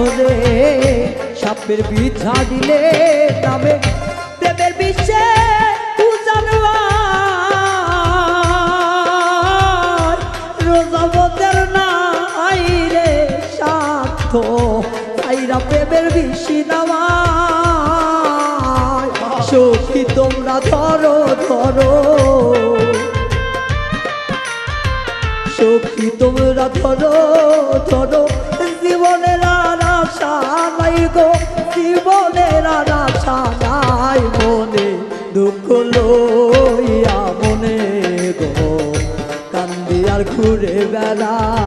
ওরে সাপের বিছা দিলে নামে প্রেমের বিশ্বে রোজাবতের নাই রে সাধ্য তাইরা প্রেমের বেশি